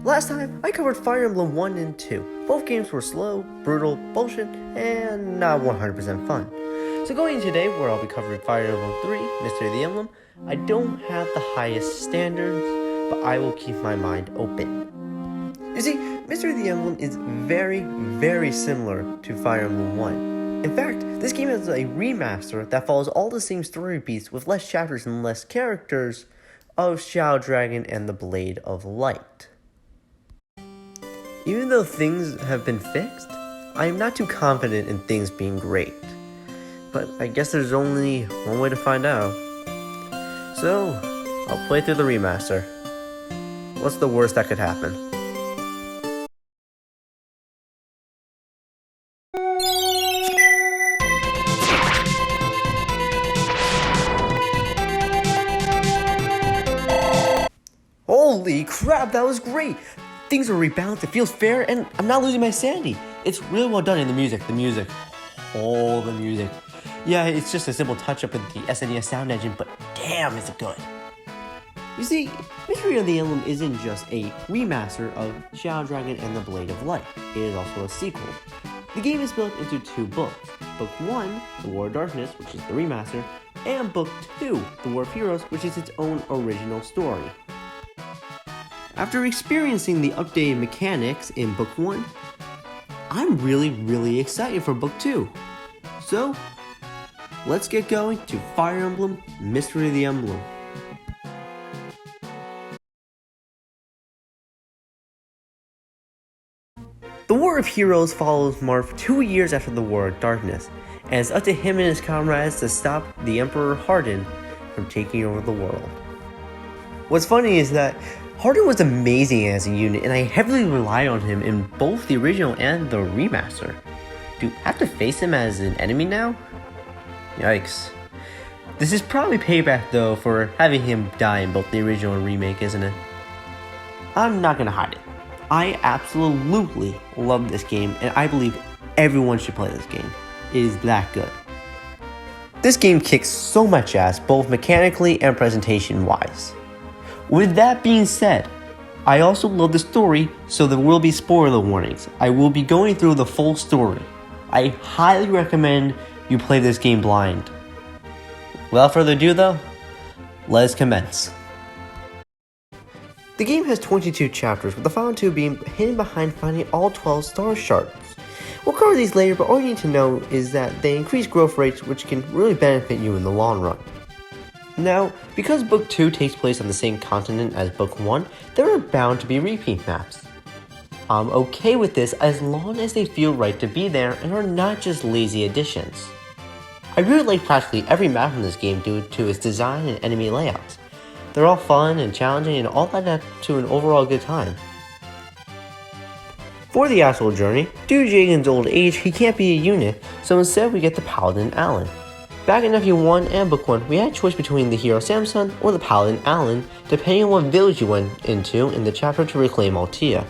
Last time, I covered Fire Emblem 1 and 2. Both games were slow, brutal, bullshit, and not 100% fun. So going in today, where I'll be covering Fire Emblem 3, Mystery of the Emblem, I don't have the highest standards, but I will keep my mind open. You see, Mystery of the Emblem is very, very similar to Fire Emblem 1. In fact, this game has a remaster that follows all the same story beats with less chapters and less characters of Shadow Dragon and the Blade of Light. Even though things have been fixed, I am not too confident in things being great. But I guess there's only one way to find out. So, I'll play through the remaster. What's the worst that could happen? Holy crap, that was great! Things are rebalanced, it feels fair, and I'm not losing my sanity. It's really well done in the music. The music. Yeah, it's just a simple touch-up with the SNES sound engine, but damn, is it good. You see, Mystery of the Emblem isn't just a remaster of Shadow Dragon and the Blade of Light. It is also a sequel. The game is split into two books. Book 1, The War of Darkness, which is the remaster, and Book 2, The War of Heroes, which is its own original story. After experiencing the updated mechanics in Book 1, I'm really excited for Book 2. So, let's get going to Fire Emblem Mystery of the Emblem. The War of Heroes follows Marth 2 years after the War of Darkness, and it's up to him and his comrades to stop the Emperor Hardin from taking over the world. What's funny is that Hardin was amazing as a unit, and I heavily relied on him in both the original and the remaster. Do I have to face him as an enemy now? Yikes. This is probably payback though for having him die in both the original and remake, isn't it? I'm not gonna hide it. I absolutely love this game, and I believe everyone should play this game. It is that good. This game kicks so much ass, both mechanically and presentation wise. With that being said, I also love the story, so there will be spoiler warnings. I will be going through the full story. I highly recommend you play this game blind. Without further ado though, let us commence. The game has 22 chapters, with the final 2 being hidden behind finding all 12 star shards. We'll cover these later, but all you need to know is that they increase growth rates, which can really benefit you in the long run. Now, because Book 2 takes place on the same continent as Book 1, there are bound to be repeat maps. I'm okay with this as long as they feel right to be there and are not just lazy additions. I really like practically every map in this game due to its design and enemy layouts. They're all fun and challenging and all add up to an overall good time. For the actual journey, due to Jagen's old age, he can't be a unit, so instead we get the Paladin Alan. Back in FE1 and Book 1, we had a choice between the hero Samson or the Paladin Alan, depending on what village you went into in the chapter to reclaim Altea.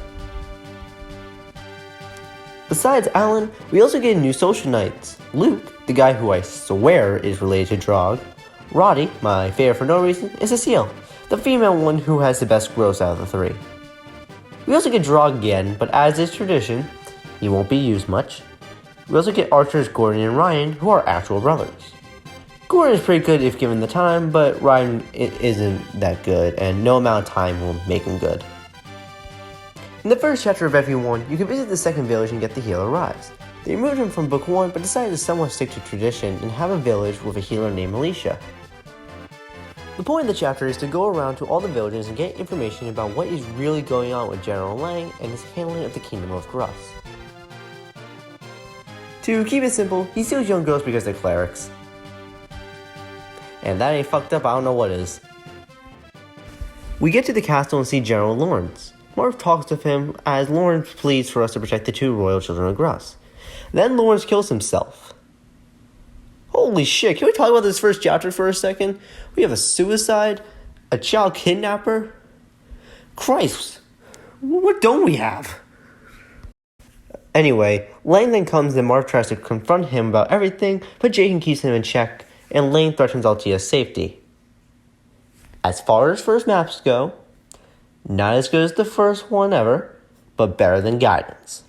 Besides Alan, we also get new social knights. Luke, the guy who I swear is related to Drog. Roddy, my favorite for no reason, and Cecile, the female one who has the best growth out of the 3. We also get Drog again, but as is tradition, he won't be used much. We also get archers Gordon and Ryan, who are actual brothers. Gordon is pretty good if given the time, but Ryan isn't that good, and no amount of time will make him good. In the first chapter of FE1, you can visit the second village and get the healer Rise. They removed him from Book 1, but decided to somewhat stick to tradition and have a village with a healer named Alicia. The point of the chapter is to go around to all the villages and get information about what is really going on with General Lang and his handling of the Kingdom of Gruss. To keep it simple, he steals young girls because they're clerics. And that ain't fucked up, I don't know what is. We get to the castle and see General Lawrence. Marth talks with him as Lawrence pleads for us to protect the 2 royal children of Gruss. Then Lawrence kills himself. Holy shit, can we talk about this first chapter for a second? We have a suicide, a child kidnapper. Christ, what don't we have? Anyway, Lang then comes and Marth tries to confront him about everything, but Jagen keeps him in check, and Lang threatens Altea's safety. As far as first maps go, Not as good as the first one ever, but better than Gaiden's.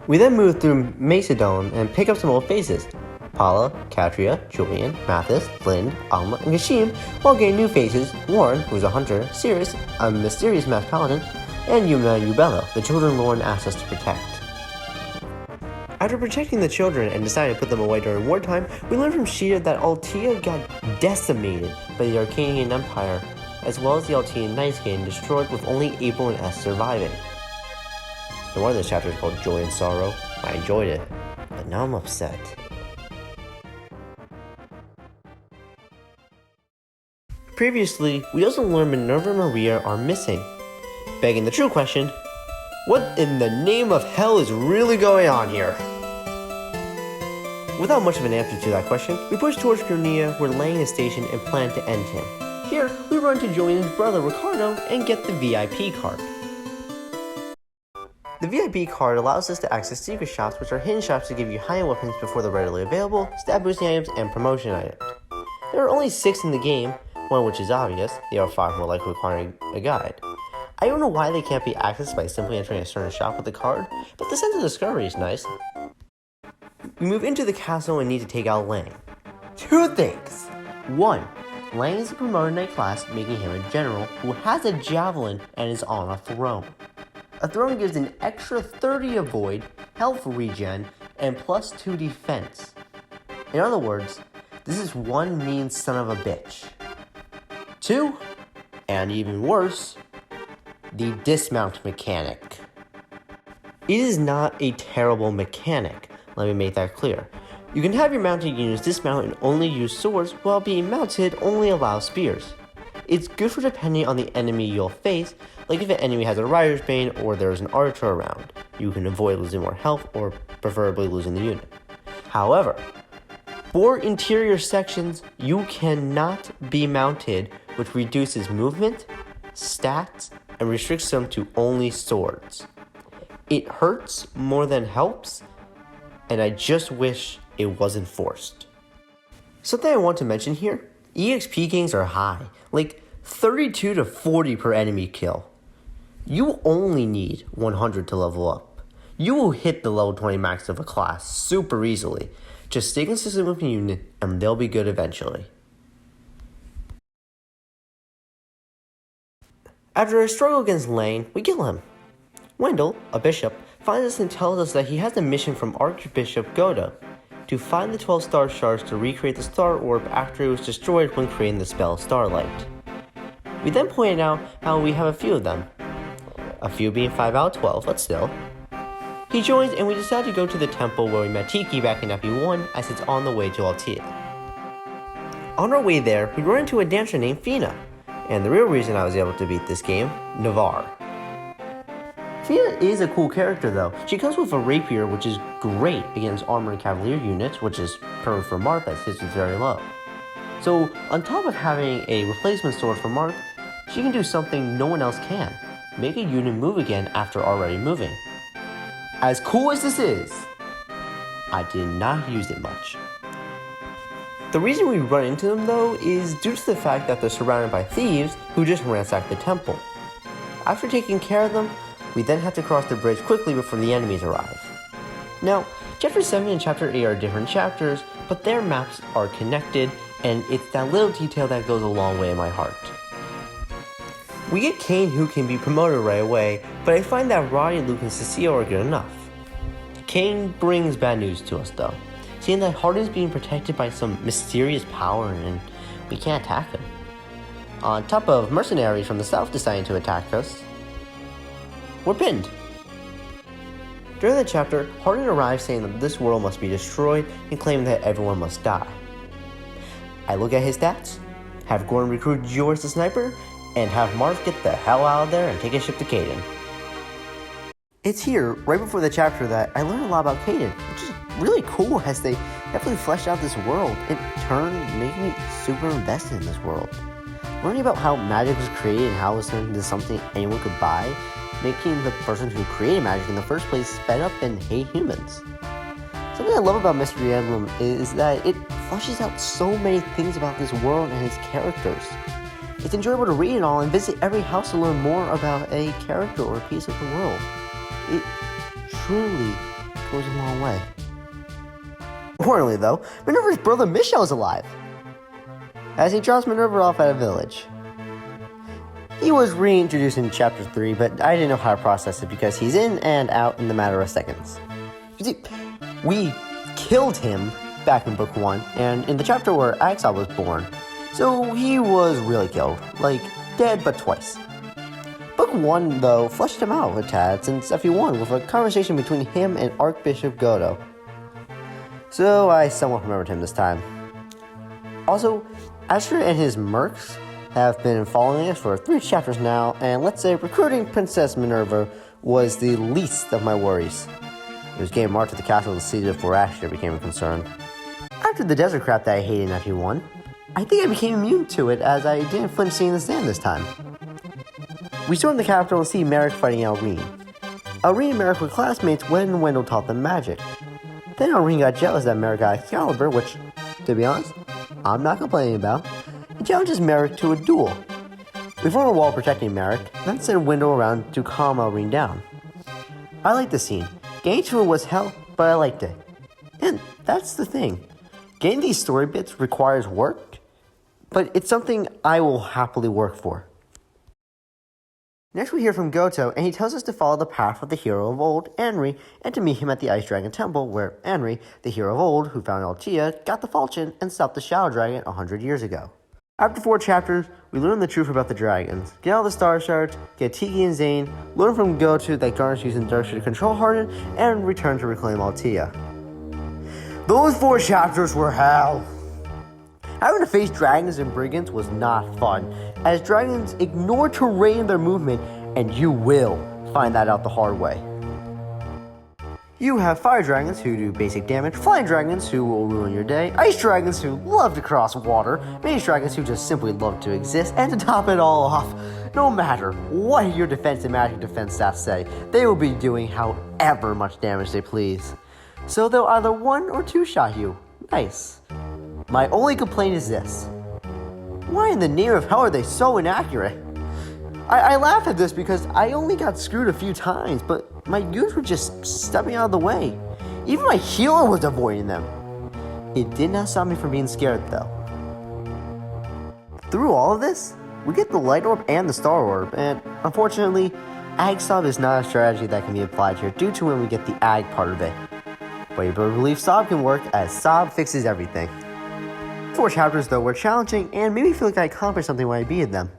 We then move through Macedon and pick up some old faces. Paula, Katria, Julian, Mathis, Lind, Alma, and Kashim, while getting new faces, Warren, who's a hunter, Sirius, a mysterious masked paladin, and Yuma and Ubello, the children Lauren asked us to protect. After protecting the children and deciding to put them away during wartime, we learned from Sheeta that Altea got decimated by the Arcanian Empire, as well as the Altean Knights getting destroyed with only April and S surviving. And one of those chapters called Joy and Sorrow. I enjoyed it, but now I'm upset. Previously, we also learned Minerva and Maria are missing, begging the true question, what in the name of hell is really going on here? Without much of an answer to that question, we push towards Grania, where Lang is stationed and plan to end him. Here, we run to Julian's brother Ricardo and get the VIP card. The VIP card allows us to access secret shops, which are hidden shops to give you high-end weapons before they're readily available, stat boosting items, and promotion items. There are only 6 in the game, one of which is obvious. The other 5 more likely requiring a guide. I don't know why they can't be accessed by simply entering a certain shop with the card, but the sense of discovery is nice. We move into the castle and need to take out Lang. 2 things! 1. Lang is a promoted knight class, making him a general who has a javelin and is on a throne. A throne gives an extra 30 avoid, health regen, and plus 2 defense. In other words, this is one mean son of a bitch. 2, and even worse, the dismount mechanic. It is not a terrible mechanic, let me make that clear. You can have your mounted units dismount and only use swords, while being mounted only allows spears. It's good for depending on the enemy you'll face, like if an enemy has a rider's bane or there's an archer around. You can avoid losing more health or preferably losing the unit. However, for interior sections, you cannot be mounted, which reduces movement, stats, and restricts them to only swords. It hurts more than helps, and I just wish it wasn't forced. Something I want to mention here, EXP gains are high, like 32 to 40 per enemy kill. You only need 100 to level up. You will hit the level 20 max of a class super easily. Just stay consistent with your unit and they'll be good eventually. After a struggle against Lane, we kill him. Wendell, a bishop, finds us and tells us that he has a mission from Archbishop Goda to find the 12 star shards to recreate the star orb after it was destroyed when creating the spell Starlight. We then pointed out how we have a few of them. A few being 5 out of 12, but still. He joins and we decide to go to the temple where we met Tiki back in FE1 as it's on the way to Altea. On our way there, we run into a dancer named Fina, and the real reason I was able to beat this game, Navarre. Fina is a cool character though. She comes with a rapier, which is great against armored cavalier units, which is perfect for Marth that hits very low. So on top of having a replacement sword for Marth, she can do something no one else can. Make a unit move again after already moving. As cool as this is, I did not use it much. The reason we run into them though is due to the fact that they're surrounded by thieves who just ransacked the temple. After taking care of them, we then have to cross the bridge quickly before the enemies arrive. Now, Chapter 7 and Chapter 8 are different chapters, but their maps are connected, and it's that little detail that goes a long way in my heart. We get Kane, who can be promoted right away, but I find that Roddy, Luke, and Cecile are good enough. Kane brings bad news to us though, seeing that Hardin's being protected by some mysterious power and we can't attack him. On top of mercenaries from the south deciding to attack us, we're pinned. During the chapter, Hardin arrives saying that this world must be destroyed and claiming that everyone must die. I look at his stats, have Gordon recruit Joris the sniper, and have Marth get the hell out of there and take a ship to Gaiden. It's here, right before the chapter, that I learned a lot about Gaiden, which is really cool as they definitely fleshed out this world. In turn, making me super invested in this world. Learning about how magic was created and how it was turned into something anyone could buy, making the person who created magic in the first place sped up and hate humans. Something I love about Mystery Emblem is that it fleshes out so many things about this world and its characters. It's enjoyable to read it all and visit every house to learn more about a character or a piece of the world. It truly goes a long way. Importantly though, Minerva's brother Michel is alive, as he drops Minerva off at a village. He was reintroduced in Chapter 3, but I didn't know how to process it because he's in and out in the matter of seconds. You see, we killed him back in Book 1, and in the chapter where Axel was born, so he was really killed, like dead but twice. Book 1, though, fleshed him out a tad since FE1 with a conversation between him and Archbishop Godo. So I somewhat remembered him this time. Also, Astra and his mercs have been following us for 3 chapters now, and let's say recruiting Princess Minerva was the least of my worries. It was getting marked at the castle to see before Astra became a concern. After the desert crap that I hated in FE1, I think I became immune to it as I didn't flinch seeing the stand this time. We stormed the capital and see Merrick fighting Elrene. Elrene and Merrick were classmates when Wendell taught them magic. Then Elrene got jealous that Merrick got Excalibur, which, to be honest, I'm not complaining about, and challenges Merrick to a duel. We formed a wall protecting Merrick, then sent Wendell around to calm Elrene down. I liked the scene. Getting to it was hell, but I liked it. And that's the thing. Getting these story bits requires work, but it's something I will happily work for. Next we hear from Goto, and he tells us to follow the path of the hero of old, Anri, and to meet him at the Ice Dragon Temple, where Anri, the hero of old, who found Altea, got the falchion and stopped the Shadow Dragon 100 years ago. After 4 chapters, we learn the truth about the dragons, get all the Star Shards, get Tiki and Zane, learn from Goto that Garnet using Darkseid to control Hardin, and return to reclaim Altea. Those 4 chapters were hell! Having to face dragons and brigands was not fun, as dragons ignore terrain in their movement, and you will find that out the hard way. You have fire dragons who do basic damage, flying dragons who will ruin your day, ice dragons who love to cross water, mage dragons who just simply love to exist, and to top it all off, no matter what your defense and magic defense stats say, they will be doing however much damage they please. So they'll either 1 or 2 shot you. Nice. My only complaint is this. Why in the name of hell are they so inaccurate? I laugh at this because I only got screwed a few times, but my units were just stepping out of the way. Even my healer was avoiding them. It did not stop me from being scared though. Through all of this, we get the Light Orb and the Star Orb, and unfortunately, Ag Sob is not a strategy that can be applied here due to when we get the Ag part of it. But you better believe Sob can work, as Sob fixes everything. 4 chapters though were challenging and made me feel like I accomplished something when I beat them.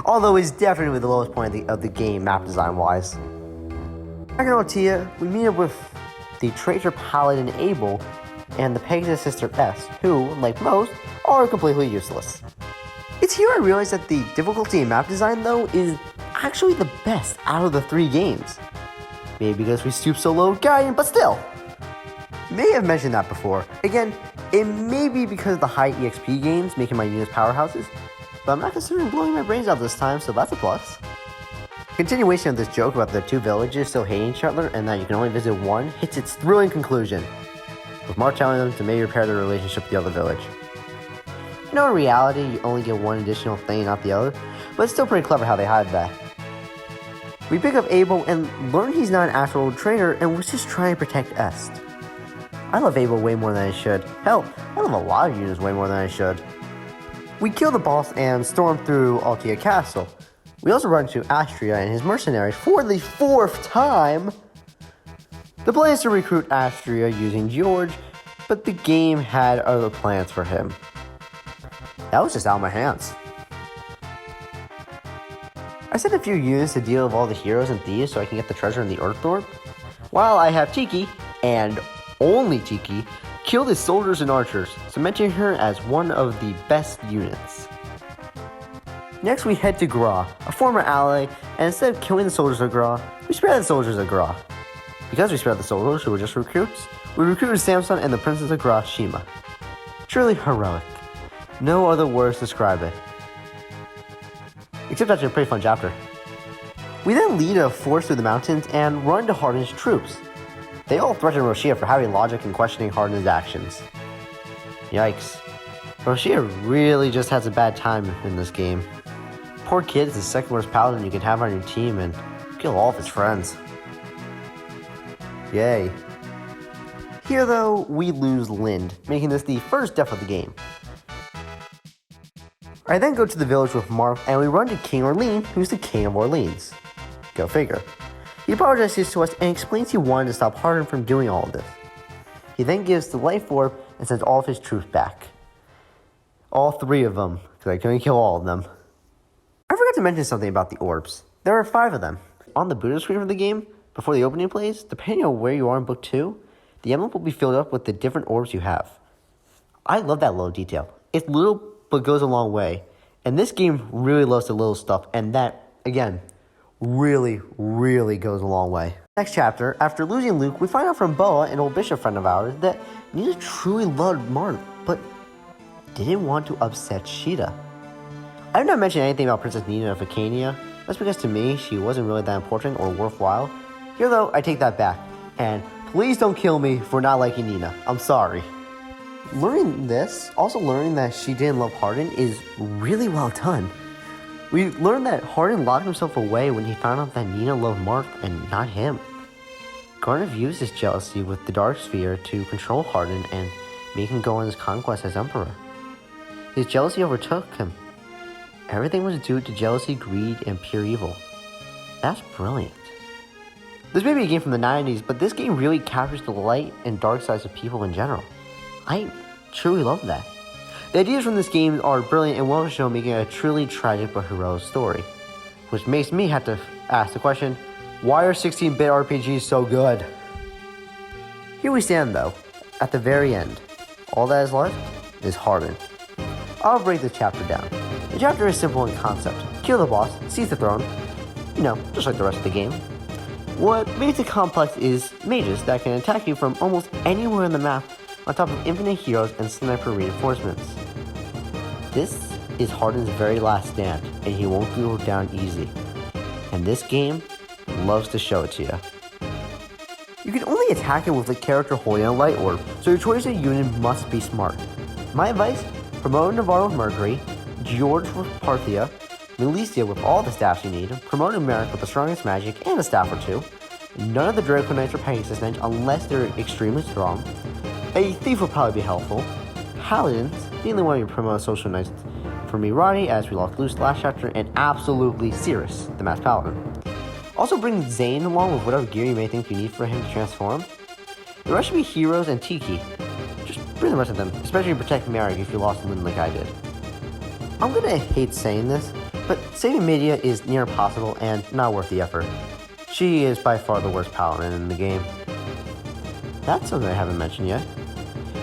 Although it's definitely the lowest point of the game map design wise. Back in Altea, we meet up with the traitor paladin Abel and the Pegasus sister S, who, like most, are completely useless. It's here I realized that the difficulty in map design though is actually the best out of the 3 games. Maybe because we stoop so low Gaiden, but still! May have mentioned that before. Again, it may be because of the high EXP games making my units powerhouses, but I'm not considering blowing my brains out this time, so that's a plus. Continuation of this joke about the 2 villages still hating each other and that you can only visit one hits its thrilling conclusion, with Mark telling them to maybe repair their relationship with the other village. I know in reality you only get one additional thing, not the other, but it's still pretty clever how they hide that. We pick up Abel and learn he's not an actual traitor and was just trying to protect Est. I love Abel way more than I should. Hell, I love a lot of units way more than I should. We kill the boss and storm through Altea Castle. We also run into Astria and his mercenaries for the 4th time. The plan is to recruit Astria using George, but the game had other plans for him. That was just out of my hands. I sent a few units to deal with all the heroes and thieves so I can get the treasure in the Earth Orb, while I have Tiki, and only Tiki, kill the soldiers and archers, cementing her as one of the best units. Next we head to Gra, a former ally, and instead of killing the soldiers of Gra, we spare the soldiers of Gra. Because we spared the soldiers who were just recruits, we recruited Samson and the Princess of Gra, Shima. Truly heroic. No other words to describe it. Except that's a pretty fun chapter. We then lead a force through the mountains and run to Hardin's troops. They all threaten Roshia for having logic and questioning Hardin's actions. Yikes. Roshia really just has a bad time in this game. Poor kid is the second worst paladin you can have on your team and kill all of his friends. Yay. Here though, we lose Lind, making this the first death of the game. I then go to the village with Marth and we run to King Orlean, who's the King of Orleans. Go figure. He apologizes to us and explains he wanted to stop Hardin from doing all of this. He then gives the life orb and sends all of his troops back. All 3 of them, because I couldn't kill all of them. I forgot to mention something about the orbs. There are 5 of them. On the booter screen of the game, before the opening plays, depending on where you are in Book 2, the emblem will be filled up with the different orbs you have. I love that little detail. It's little, but goes a long way. And this game really loves the little stuff, and that, again, really, really goes a long way. Next chapter, after losing Luke, we find out from Boa, an old bishop friend of ours, that Nina truly loved Marth, but didn't want to upset Sheeta. I have not mentioned anything about Princess Nina of Acania. That's because to me, she wasn't really that important or worthwhile. Here though, I take that back. And please don't kill me for not liking Nina. I'm sorry. Learning this, also learning that she didn't love Hardin is really well done. We learned that Hardin locked himself away when he found out that Nina loved Marth and not him. Garnet used his jealousy with the Dark Sphere to control Hardin and make him go on his conquest as Emperor. His jealousy overtook him. Everything was due to jealousy, greed, and pure evil. That's brilliant. This may be a game from the 90s, but this game really captures the light and dark sides of people in general. I truly love that. The ideas from this game are brilliant and well shown, making it a truly tragic but heroic story. Which makes me have to ask the question, why are 16-bit RPGs so good? Here we stand though, at the very end. All that is left is Hardin. I'll break this chapter down. The chapter is simple in concept. Kill the boss, seize the throne, just like the rest of the game. What makes it complex is mages that can attack you from almost anywhere on the map, on top of infinite heroes and sniper reinforcements. This is Hardin's very last stand, and he won't go down easy. And this game loves to show it to you. You can only attack it with a character holding a light orb, so your choice of unit must be smart. My advice, promote Navarro with Mercury, George with Parthia, Milicia with all the staffs you need, promote Merrick with the strongest magic and a staff or 2, none of the Draco Knights or Pegasus Knights unless they're extremely strong, a Thief will probably be helpful, Paladins, the only one you promote social knights for Mirati as we lost Luce last chapter, and absolutely Cirrus, the Masked Paladin. Also bring Zane along with whatever gear you may think you need for him to transform. The rest should be heroes and Tiki. Just bring the rest of them, especially protect Merrick if you lost Lynn like I did. I'm gonna hate saying this, but saving Media is near impossible and not worth the effort. She is by far the worst paladin in the game. That's something I haven't mentioned yet.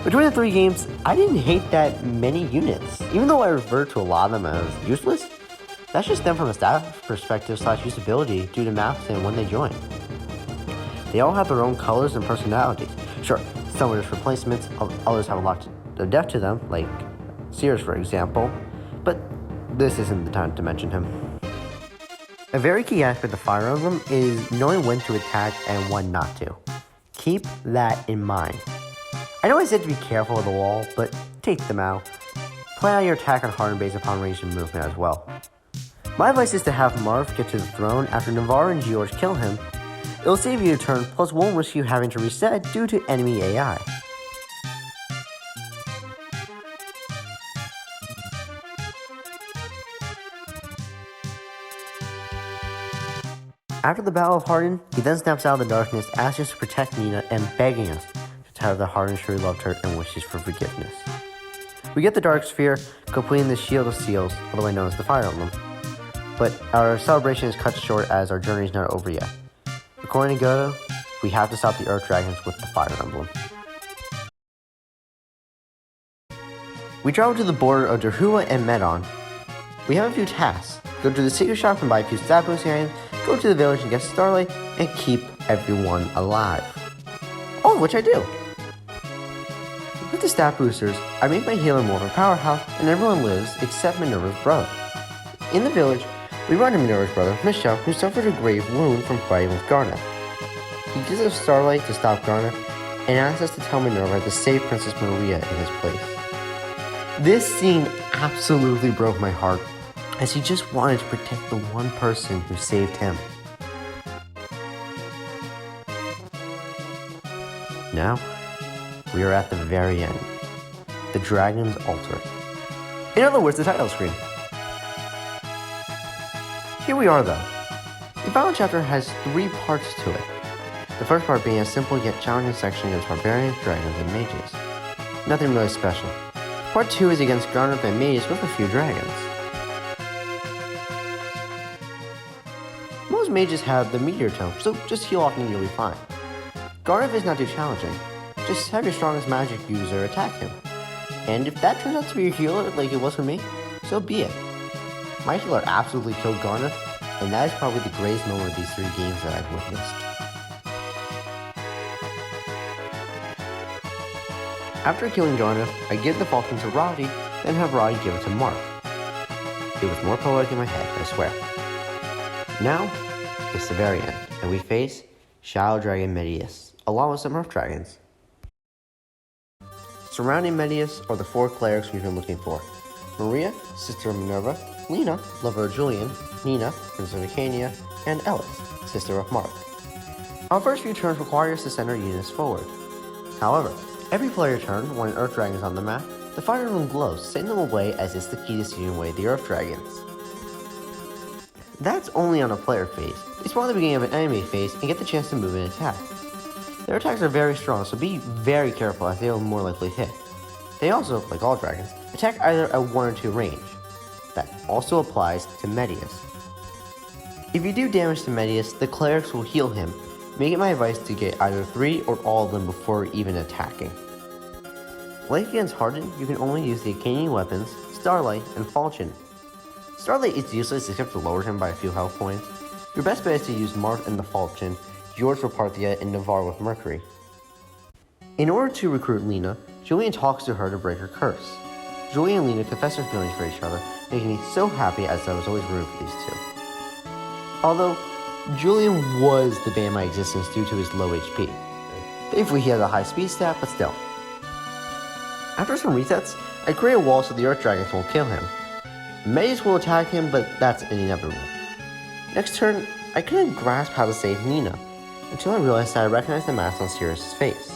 Between the 3 games, I didn't hate that many units. Even though I refer to a lot of them as useless, that's just them from a staff perspective / usability due to maps and when they join. They all have their own colors and personalities. Sure, some are just replacements, others have a lot of depth to them, like Cirrus for example, but this isn't the time to mention him. A very key aspect of Fire Emblem is knowing when to attack and when not to. Keep that in mind. I know I said to be careful of the wall, but take them out. Plan out your attack on Hardin based upon range and movement as well. My advice is to have Marth get to the throne after Navarro and George kill him. It'll save you a turn, plus won't risk you having to reset due to enemy AI. After the Battle of Hardin, he then snaps out of the darkness, asking us to protect Nina, and begging us to tell her that Hardin truly loved her and wishes for forgiveness. We get the Dark Sphere, completing the Shield of Seals, otherwise known as the Fire Emblem. But our celebration is cut short as our journey is not over yet. According to Goto, we have to stop the Earth Dragons with the Fire Emblem. We travel to the border of Derhua and Medon. We have a few tasks. Go to the secret shop and buy a few stat boosting items, go to the village and get Starlight, and keep everyone alive. All of which I do. With the stat boosters, I make my healer more of a powerhouse, and everyone lives except Minerva's brother. In the village, we run to Minerva's brother, Michelle, who suffered a grave wound from fighting with Garnet. He gives us Starlight to stop Garnet, and asks us to tell Minerva to save Princess Maria in his place. This scene absolutely broke my heart, as he just wanted to protect the one person who saved him. Now, we are at the very end. The Dragon's Altar. In other words, the title screen. Here we are though. The final chapter has 3 parts to it. The first part being a simple yet challenging section against barbarians, dragons, and mages. Nothing really special. Part 2 is against Garnet and mages with a few dragons. Most mages have the meteor tome, so just heal off and you'll be fine. Garnet is not too challenging. Just have your strongest magic user attack him. And if that turns out to be your healer, like it was for me, so be it. My healer absolutely killed Garnet, and that is probably the greatest moment of these 3 games that I've witnessed. After killing Garnet, I give the falcon to Roddy, then have Roddy give it to Mark. It was more poetic in my head, I swear. Now, it's the very end, and we face Shadow Dragon Medius, along with some Earth Dragons. Surrounding Medius are the 4 clerics we've been looking for. Maria, sister of Minerva, Lena, lover of Julian, Nina, princess of Acania, and Ellis, sister of Mark. Our first few turns require us to send our units forward. However, every player turn, when an Earth Dragon is on the map, the Fire Emblem glows, sending them away as it's the key to seeing away the Earth Dragons. That's only on a player phase. They spawn at the beginning of an enemy phase and get the chance to move and attack. Their attacks are very strong, so be very careful as they will more likely hit. They also, like all dragons, attack either at 1 or 2 range. That also applies to Medius. If you do damage to Medius, the clerics will heal him, making it my advice to get either 3 or all of them before even attacking. Like against Harden, you can only use the Acadian weapons, Starlight, and Falchion. Starlight is useless except to lower him by a few health points. Your best bet is to use Marth and the Falchion, George for Parthia, and Navarre with Mercury. In order to recruit Lena, Julian talks to her to break her curse. Julian and Lena confess their feelings for each other, making me so happy as I was always rooting for these 2. Although, Julian was the bane of my existence due to his low HP. Thankfully he has a high speed stat, but still. After some resets, I create a wall so the Earth Dragons won't kill him. Medius will attack him, but that's inevitable. Next turn, I couldn't grasp how to save Nina, until I realized that I recognized the mask on Sirius' face.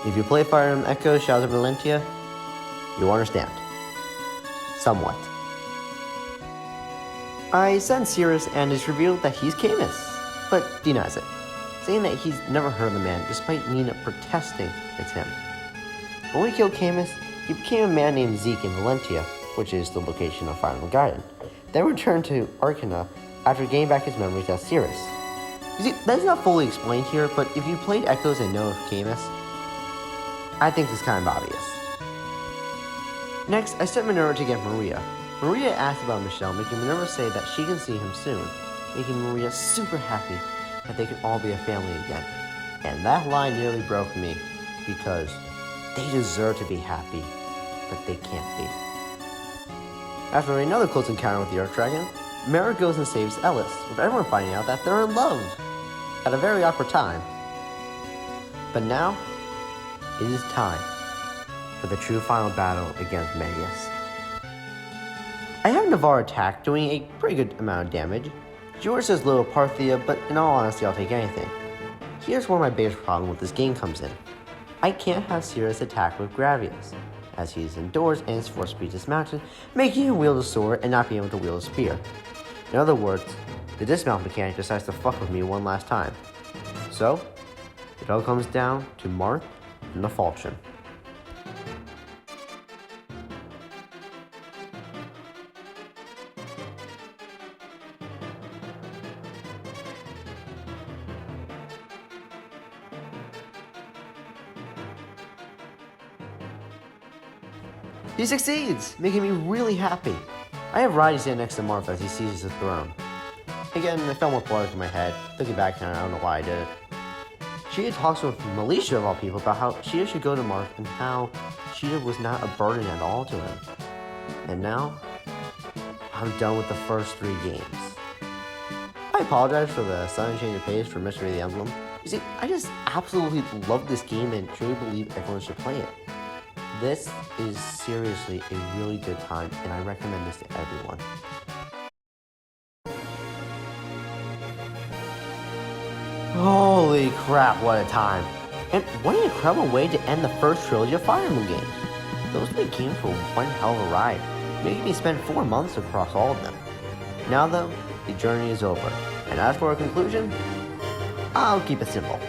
If you play Fire Emblem Echo Shadows of Valentia, you'll understand. Somewhat. I send Sirius and it's revealed that he's Camus, but denies it, saying that he's never heard of the man despite Nina protesting it's him. When we killed Camus, he became a man named Zeke in Valentia, which is the location of Fire Emblem Gaiden, then returned to Arcana after gaining back his memories as Sirius. You see, that's not fully explained here, but if you played Echoes and know of Camus, I think it's kind of obvious. Next, I sent Minerva to get Maria. Maria asked about Michelle, making Minerva say that she can see him soon, making Maria super happy that they can all be a family again. And that line nearly broke me, because they deserve to be happy, but they can't be. After another close encounter with the Earth Dragon, Mara goes and saves Ellis, with everyone finding out that they're in love, at a very awkward time. But now, it is time for the true final battle against Medius. I have Navarre attack, doing a pretty good amount of damage. George says little Parthia, but in all honesty, I'll take anything. Here's where my biggest problem with this game comes in. I can't have Sirius attack with Gravius, as he is indoors and his force speed dismounted, making him wield a sword and not being able to wield a spear. In other words, the dismount mechanic decides to fuck with me one last time. So, it all comes down to Marth and the Falchion. He succeeds, making me really happy. I have Roddy stand next to Martha as he seizes the throne. Again, I felt more poetic in my head. Looking back now, I don't know why I did it. Sheeta talks with Militia of all people about how Sheeta should go to Marth and how Sheeta was not a burden at all to him. And now, I'm done with the first 3 games. I apologize for the sudden change of pace for Mystery of the Emblem. You see, I just absolutely love this game and truly believe everyone should play it. This is seriously a really good time, and I recommend this to everyone. Holy crap, what a time! And what an incredible way to end the first trilogy of Fire Emblem games. Those 3 games were one hell of a ride, making me spend 4 months across all of them. Now though, the journey is over, and as for a conclusion, I'll keep it simple.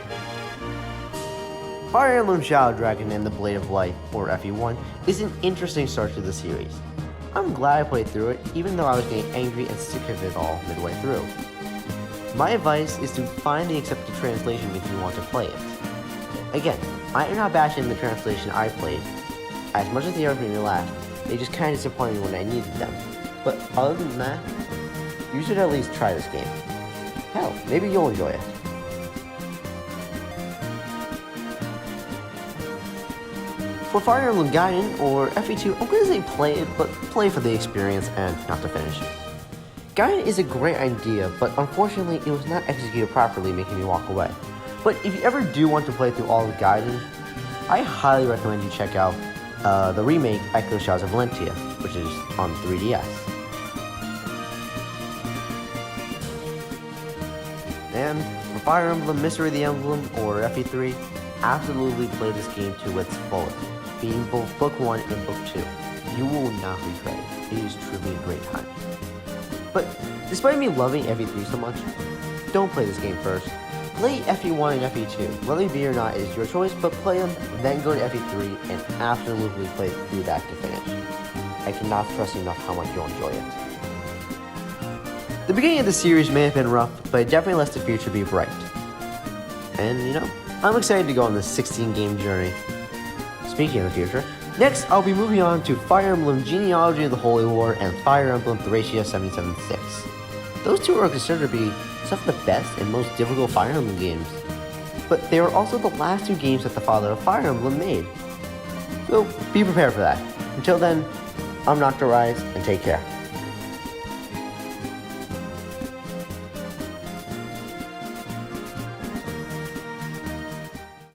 Fire Emblem Shadow Dragon and the Blade of Light, or FE1, is an interesting start to the series. I'm glad I played through it, even though I was getting angry and sick of it all midway through. My advice is to find the accepted translation if you want to play it. Again, I am not bashing the translation I played. As much as the others made me laugh, they just kinda disappointed me when I needed them. But other than that, you should at least try this game. Hell, maybe you'll enjoy it. For Fire Emblem Gaiden, or FE2, I'm gonna say play it, but play for the experience and not to finish. Gaiden is a great idea, but unfortunately it was not executed properly, making me walk away. But if you ever do want to play through all of Gaiden, I highly recommend you check out the remake Echo Shadows of Valentia, which is on 3DS. And for Fire Emblem Mystery of the Emblem, or FE3, absolutely play this game to its fullest, being both Book 1 and Book 2. You will not regret it. It is truly a great time. But despite me loving FE3 so much, don't play this game first. Play FE1 and FE2. Whether it be or not is your choice, but play them, then go to FE3 and absolutely play through that to finish. I cannot stress enough how much you'll enjoy it. The beginning of the series may have been rough, but it definitely lets the future be bright. And you know, I'm excited to go on this 16-game journey. Speaking of the future, next I'll be moving on to Fire Emblem Genealogy of the Holy War and Fire Emblem Thracia 776. Those 2 are considered to be some of the best and most difficult Fire Emblem games, but they are also the last 2 games that the father of Fire Emblem made. So be prepared for that. Until then, I'm NoctaRhys, and take care.